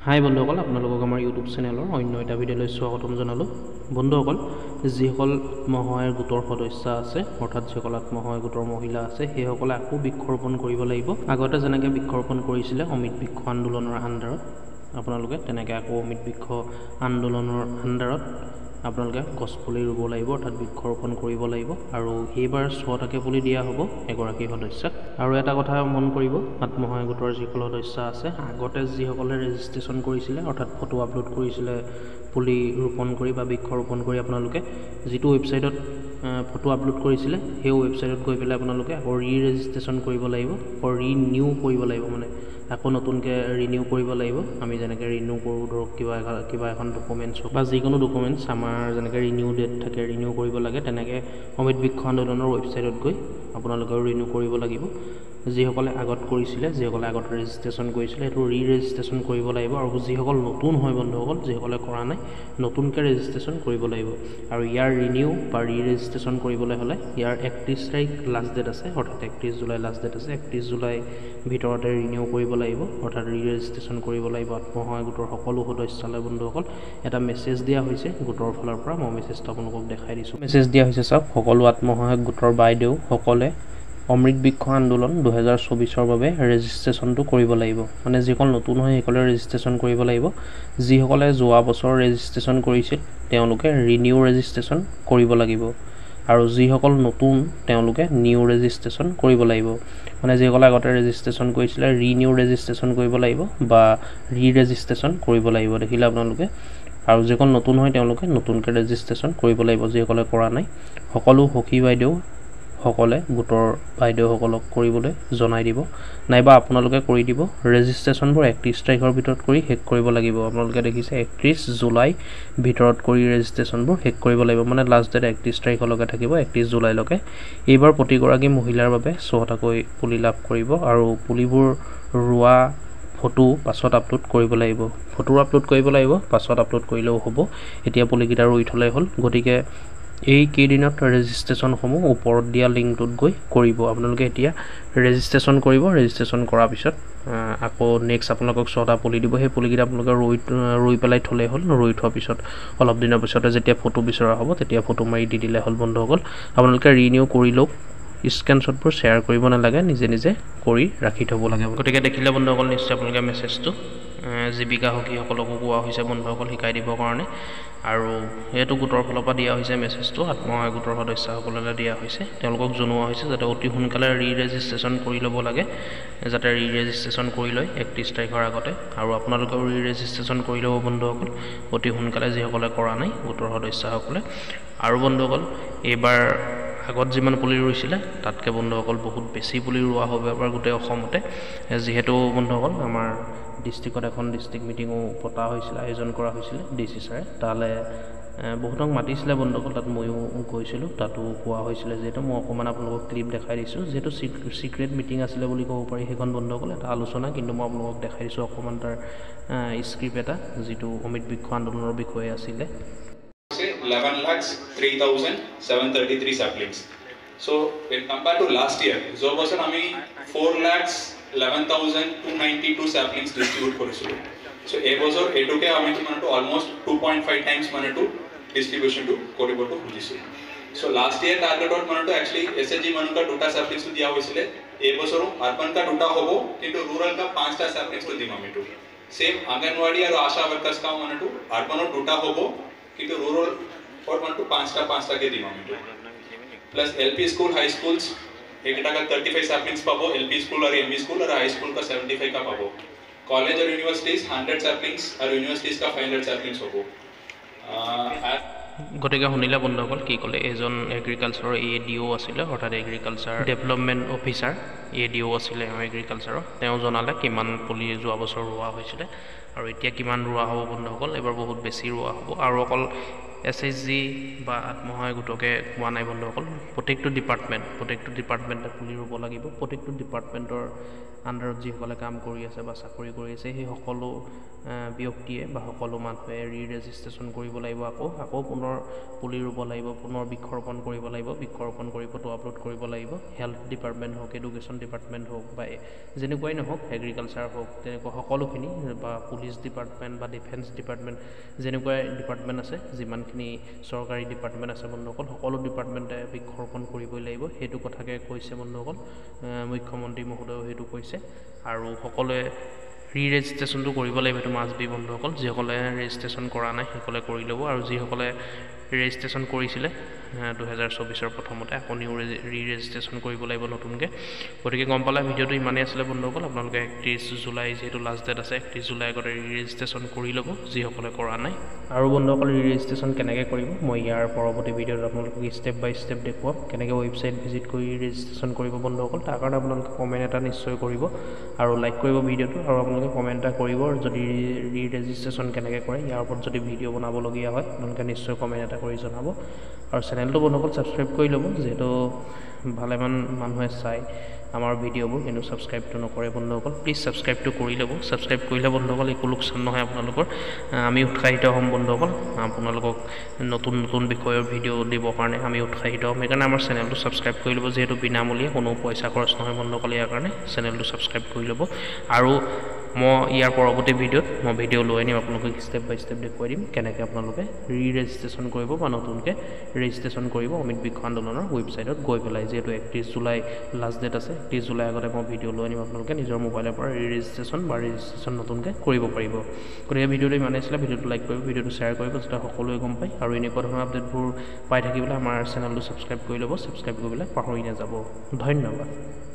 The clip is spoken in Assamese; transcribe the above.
হাই বন্ধুসকল, আপোনালোকক আমাৰ ইউটিউব চেনেলৰ অন্য এটা ভিডিঅ'লৈ স্বাগতম জনালোঁ। বন্ধুসকল, যিসকল আত্মসহায়ক গোটৰ সদস্য আছে, অৰ্থাৎ যিসকল আত্মসহায়ক গোটৰ মহিলা আছে, সেইসকলে আকৌ বৃক্ষৰোপণ কৰিব লাগিব। আগতে যেনেকৈ বৃক্ষৰোপণ কৰিছিলে অমৃত বৃক্ষ আন্দোলনৰ আণ্ডাৰত, আপোনালোকে তেনেকৈ আকৌ অমৃত বৃক্ষ আন্দোলনৰ আণ্ডাৰত আপোনালোকে গছপুলি ৰুব লাগিব, অৰ্থাৎ বৃক্ষৰোপণ কৰিব লাগিব। আৰু এইবাৰ 6টাকৈ পুলি দিয়া হ'ব এগৰাকী সদস্যাক। আৰু এটা কথা মন কৰিব, আত্মসহায়ক গোটৰ যিসকল সদস্য আছে, আগতে যিসকলে ৰেজিষ্ট্ৰেশ্যন কৰিছিলে, অৰ্থাৎ ফটো আপলোড কৰিছিলে পুলি ৰোপণ কৰি বা বৃক্ষৰোপণ কৰি, আপোনালোকে যিটো ৱেবছাইটত ফটো আপলোড কৰিছিলে সেই ৱেবছাইটত গৈ পেলাই আপোনালোকে আকৌ ৰেজিষ্ট্ৰেশ্যন কৰিব লাগিব, আকৌ ৰিনিউ কৰিব লাগিব, মানে আকৌ নতুনকৈ ৰিনিউ কৰিব লাগিব। আমি যেনেকৈ ৰিনিউ কৰোঁ, ধৰক কিবা এখন ডকুমেণ্টছ হওক বা যিকোনো ডকুমেণ্টছ আমাৰ যেনেকৈ ৰিনিউ ডেট থাকে, ৰিনিউ কৰিব লাগে, তেনেকৈ অমৃত বৃক্ষ আন্দোলনৰ ৱেবছাইটত গৈ আপোনালোকেও ৰিনিউ কৰিব লাগিব। যিসকলে আগত কৰিছিলে, যিসকলে আগত ৰেজিষ্ট্ৰেশ্যন কৰিছিলে, সেইটো ৰেজিষ্ট্ৰেশ্যন কৰিব লাগিব। আৰু যিসকল নতুন হয় বন্ধুসকল, যিসকলে কৰা নাই, নতুনকৈ ৰেজিষ্ট্ৰেশ্যন কৰিব লাগিব। আৰু ইয়াৰ ৰিনিউ বা ৰেজিষ্ট্ৰেশ্যন কৰিবলৈ হ'লে ইয়াৰ 31 তাৰিখ লাষ্ট ডেট আছে, অৰ্থাৎ 31 জুলাই লাষ্ট ডেট আছে। 31 জুলাই ভিতৰতে ৰিনিউ কৰিব লাগিব, অৰ্থাৎ ৰেজিষ্ট্ৰেশ্যন কৰিব লাগিব আত্মসহায়ক গোটৰ সকলো সদস্যলৈ। বন্ধুসকল, এটা মেছেজ দিয়া হৈছে গোটৰ ফালৰ পৰা, মই মেছেজটো আপোনালোকক দেখাই দিছোঁ। মেছেজ দিয়া হৈছে, চাওক, সকলো আত্মসহায়ক গোটৰ বাইদেউসকলে অমৃত বৃক্ষ আন্দোলন 2024ৰ বাবে ৰেজিষ্ট্ৰেশ্যনটো কৰিব লাগিব। মানে যিসকল নতুন হয় সেইসকলে ৰেজিষ্ট্ৰেশ্যন কৰিব লাগিব। যিসকলে যোৱা বছৰ ৰেজিষ্ট্ৰেশ্যন কৰিছিল তেওঁলোকে ৰিনিউ ৰেজিষ্ট্ৰেশ্যন কৰিব লাগিব। আৰু যিসকল নতুন তেওঁলোকে নিউ ৰেজিষ্ট্ৰেশ্যন কৰিব লাগিব। মানে যিসকলে আগতে ৰেজিষ্ট্ৰেশ্যন কৰিছিলে ৰিনিউ ৰেজিষ্ট্ৰেশ্যন কৰিব লাগিব বা ৰেজিষ্ট্ৰেশ্যন কৰিব লাগিব, দেখিলে আপোনালোকে। আৰু যিসকল নতুন হয় তেওঁলোকে নতুনকৈ ৰেজিষ্ট্ৰেশ্যন কৰিব লাগিব, যিসকলে কৰা নাই। সকলো সখী বাইদেউসকলে গোটৰ বাইদেউসকলক কৰিবলৈ জনাই দিব, নাইবা আপোনালোকে কৰি দিব। ৰেজিষ্ট্ৰেশ্যনবোৰ 31 তাৰিখৰ ভিতৰত কৰি শেষ কৰিব লাগিব। আপোনালোকে দেখিছে 31 জুলাই ভিতৰত কৰি ৰেজিষ্ট্ৰেশ্যনবোৰ শেষ কৰিব লাগিব। মানে লাষ্ট ডেট 31 তাৰিখলৈকে থাকিব, 31 জুলাইলৈকে। এইবাৰ প্ৰতিগৰাকী মহিলাৰ বাবে 6টাকৈ পুলি লাভ কৰিব। আৰু পুলিবোৰ ৰোৱা ফটো পাছত আপলোড কৰিব লাগিব, ফটো আপলোড কৰিব লাগিব, পাছত আপলোড কৰিলেও হ'ব। এতিয়া পুলিকেইটা ৰুই থ'লেই হ'ল। গতিকে এই কেইদিনত ৰেজিষ্ট্ৰেশ্যনসমূহ ওপৰত দিয়া লিংকটোত গৈ কৰিব। আপোনালোকে এতিয়া ৰেজিষ্ট্ৰেশ্যন কৰিব। ৰেজিষ্ট্ৰেশ্যন কৰাৰ পিছত আকৌ নেক্সট আপোনালোকক 6টা পুলি দিব। সেই পুলিকেইটা আপোনালোকে ৰুই পেলাই থ'লেই হ'ল। ৰুই থোৱাৰ পিছত অলপ দিনৰ পিছতে যেতিয়া ফটো বিচৰা হ'ব তেতিয়া ফটো মাৰি দি দিলে হ'ল। বন্ধুসকল, আপোনালোকে ৰিনিউ কৰিলেও স্ক্ৰীনশ্বটবোৰ শ্বেয়াৰ কৰিব নালাগে, নিজে নিজে কৰি ৰাখি থ'ব লাগে। গতিকে দেখিলে বন্ধুসকল, নিশ্চয় আপোনালোকে মেছেজটো জীৱিকা সখীসকলকো কোৱা হৈছে বন্ধুসকল শিকাই দিবৰ কাৰণে। আৰু এইটো গোটৰ ফালৰ পৰা দিয়া হৈছে মেছেজটো, আত্মসহায়ক গোটৰ সদস্যসকললৈ দিয়া হৈছে। তেওঁলোকক জনোৱা হৈছে যাতে অতি সোনকালে ৰেজিষ্ট্ৰেশ্যন কৰি ল'ব লাগে, যাতে ৰেজিষ্ট্ৰেশ্যন কৰি লয় 31 তাৰিখৰ আগতে। আৰু আপোনালোকেও ৰেজিষ্ট্ৰেশ্যন কৰি ল'ব বন্ধুসকল অতি সোনকালে, যিসকলে কৰা নাই গোটৰ সদস্যসকলে। আৰু বন্ধুসকল, এইবাৰ আগত যিমান পুলি ৰুইছিলে তাতকৈ বন্ধুসকল বহুত বেছি পুলি ৰোৱা হ'ব এবাৰ গোটেই অসমতে। যিহেতু বন্ধুসকল আমাৰ ডিষ্ট্ৰিক্টত এখন ডিষ্ট্ৰিক্ট মিটিঙো পতা হৈছিলে, আয়োজন কৰা হৈছিলে DC ছাৰে। তালৈ বহুতক মাতিছিলে বন্ধুসকল, তাত ময়ো গৈছিলোঁ। তাতো কোৱা হৈছিলে, যিহেতু মই অকণমান আপোনালোকক ক্লিপ দেখাই দিছোঁ। যিহেতু চিক্ৰেট মিটিং আছিলে বুলি ক'ব পাৰি সেইখন বন্ধুসকল, এটা আলোচনা, কিন্তু মই আপোনালোকক দেখাই দিছোঁ অকণমান তাৰ স্ক্ৰিপ্ট এটা, যিটো অমৃত বৃক্ষ আন্দোলনৰ বিষয়ে আছিলে। 11,03,733 saplings. So when compared to last year, যোৱা বছৰ আমি 4,11,292 saplings distribute কৰিছিলোঁ। So এই বছৰ এটোকে আমি মানে almost 2.5 times মানে distribution কৰিবটো খুজিছোঁ। So last year targetot মানে actually SHG মানকা 2টা saplings দিয়া হৈছিলে। এই বছৰ urban কা 2টা হ'ব, কিন্তু rural কা 5টা saplings দিম আমি। সেম অঙ্গনৱাড়ী আৰু আশা ওয়ার্কার্স কা মানে urban 2টা হ'ব, কিন্তু rural और वन टू 5टा के दिमाग में plus LP school high schools एक का 35 सैपलिंग्स पाबो, LP स्कूल और ME स्कूल और हाई स्कूल का 75 का पाबो। कॉलेज और यूनिवर्सिटीज 100 सैपलिंग्स और यूनिवर्सिटीज का 500 सैपलिंग्स होबो। গতিকে শুনিলে বন্ধুসকল কি ক'লে, এজন এগ্ৰিকালচাৰৰ ADO আছিলে, অৰ্থাৎ এগ্ৰিকালচাৰ ডেভেলপমেণ্ট অফিচাৰ ADO আছিলে এগ্ৰিকালচাৰৰ। তেওঁ জনালে কিমান পুলি যোৱা বছৰ ৰোৱা হৈছিলে আৰু এতিয়া কিমান ৰোৱা হ'ব বন্ধুসকল। এইবাৰ বহুত বেছি ৰোৱা হ'ব। আৰু অকল SHG বা আত্মসহায়ক গোটকে কোৱা নাই বন্ধুসকল, প্ৰত্যেকটো ডিপাৰ্টমেণ্টে পুলি ৰুব লাগিব। প্ৰত্যেকটো ডিপাৰ্টমেণ্টৰ আণ্ডাৰত যিসকলে কাম কৰি আছে বা চাকৰি কৰি আছে সেই সকলো ব্যক্তিয়ে বা সকলো মানুহে ৰেজিষ্ট্ৰেশ্যন কৰিব লাগিব। আকৌ পুনৰ পুলি ৰুব লাগিব, পুনৰ বৃক্ষৰোপণ কৰিব লাগিব। বৃক্ষৰোপণ কৰি ফটো আপলোড কৰিব লাগিব। হেল্থ ডিপাৰ্টমেণ্ট হওক, এডুকেশ্যন ডিপাৰ্টমেণ্ট হওক বা যেনেকুৱাই নহওক, এগ্ৰিকালচাৰ হওক, তেনেকুৱা সকলোখিনি বা পুলি পুলিচ ডিপাৰ্টমেণ্ট বা ডিফেন্স ডিপাৰ্টমেণ্ট যেনেকুৱা ডিপাৰ্টমেণ্ট আছে যিমানখিনি চৰকাৰী ডিপাৰ্টমেণ্ট আছে বন্ধুসকল সকলো ডিপাৰ্টমেণ্টে বৃক্ষৰোপণ কৰিবই লাগিব সেইটো কথাকে কৈছে বন্ধুসকল মুখ্যমন্ত্ৰী মহোদয়েও সেইটো কৈছে আৰু সকলোৱে ৰেজিষ্ট্ৰেশ্যনটো কৰিব লাগিব সেইটো মাষ্ট বি বন্ধুসকল যিসকলে ৰেজিষ্ট্ৰেশ্যন কৰা নাই সেইসকলে কৰি ল'ব আৰু যিসকলে ৰেজিষ্ট্ৰেশ্যন কৰিছিলে 2024 প্ৰথমতে আকৌ নিউ ৰেজিষ্ট্ৰেশ্যন কৰিব লাগিব নতুনকৈ গতিকে গম পালে ভিডিঅ'টো ইমানেই আছিলে বন্ধুসকল আপোনালোকে 31 জুলাই যিহেতু লাষ্ট ডেট আছে 31 জুলাই আগতে ৰেজিষ্ট্ৰেশ্যন কৰি ল'ব যিসকলে কৰা নাই আৰু বন্ধুসকল ৰেজিষ্ট্ৰেশ্যন কেনেকৈ কৰিব মই ইয়াৰ পৰৱৰ্তী ভিডিঅ'ত আপোনালোকক ষ্টেপ বাই ষ্টেপ দেখুৱাম কেনেকৈ ৱেবছাইট ভিজিট কৰি ৰেজিষ্ট্ৰেশ্যন কৰিব বন্ধুসকল তাৰ কাৰণে আপোনালোকে কমেণ্ট এটা নিশ্চয় কৰিব আৰু লাইক কৰিব ভিডিঅ'টো আৰু আপোনালোকে কমেণ্ট এটা কৰিব যদি ৰেজিষ্ট্ৰেশ্যন কেনেকৈ কৰে ইয়াৰ ওপৰত যদি ভিডিঅ' বনাবলগীয়া হয় আপোনালোকে নিশ্চয় কমেণ্ট এটা কৰি জনাব আৰু চেনেলটো বন্ধুসকল ছাবস্ক্ৰাইব কৰি ল'ব যিহেতু ভালেমান মানুহে চায় আমাৰ ভিডিঅ'বোৰ কিন্তু ছাবস্ক্ৰাইবটো নকৰে বন্ধুসকল প্লিজ ছাবস্ক্ৰাইবটো কৰি ল'ব ছাবস্ক্ৰাইব কৰিলে বন্ধুসকল একো লোকচান নহয় আপোনালোকৰ আমি উৎসাহিত হ'ম বন্ধুসকল আপোনালোকক নতুন নতুন বিষয়ৰ ভিডিঅ' দিবৰ কাৰণে আমি উৎসাহিত হ'ম সেইকাৰণে আমাৰ চেনেলটো ছাবস্ক্ৰাইব কৰি ল'ব যিহেতু বিনামূলীয়া কোনো পইচা খৰচ নহয় বন্ধুসকল ইয়াৰ কাৰণে চেনেলটো ছাবস্ক্ৰাইব কৰি ল'ব আৰু মই ইয়াৰ পৰৱৰ্তী ভিডিঅ'ত মই ভিডিঅ' লৈ আনিম আপোনালোকক ষ্টেপ বাই ষ্টেপ দেখুৱাই দিম কেনেকৈ আপোনালোকে ৰেজিষ্ট্ৰেশ্যন কৰিব বা নতুনকৈ ৰেজিষ্ট্ৰেশ্যন কৰিব অমিত বৃক্ষ আন্দোলনৰ ৱেবছাইটত গৈ পেলাই যিহেতু 31 জুলাই লাষ্ট ডেট আছে 31 জুলাই আগতে মই ভিডিঅ' লৈ আনিম আপোনালোকে নিজৰ মোবাইলৰ পৰা ৰেজিষ্ট্ৰেশ্যন নতুনকৈ কৰিব পাৰিব গতিকে ভিডিঅ'টো ইমানেই আছিলে ভিডিঅ'টো লাইক কৰিব ভিডিঅ'টো শ্বেয়াৰ কৰিব যাতে সকলোৱে গম পায় আৰু এনেকুৱা ধৰণৰ আপডেটবোৰ পাই থাকিবলৈ আমাৰ চেনেলটো ছাবস্ক্ৰাইব কৰি ল'ব ছাবস্ক্ৰাইব কৰিবলৈ পাহৰি নাযাব ধন্যবাদ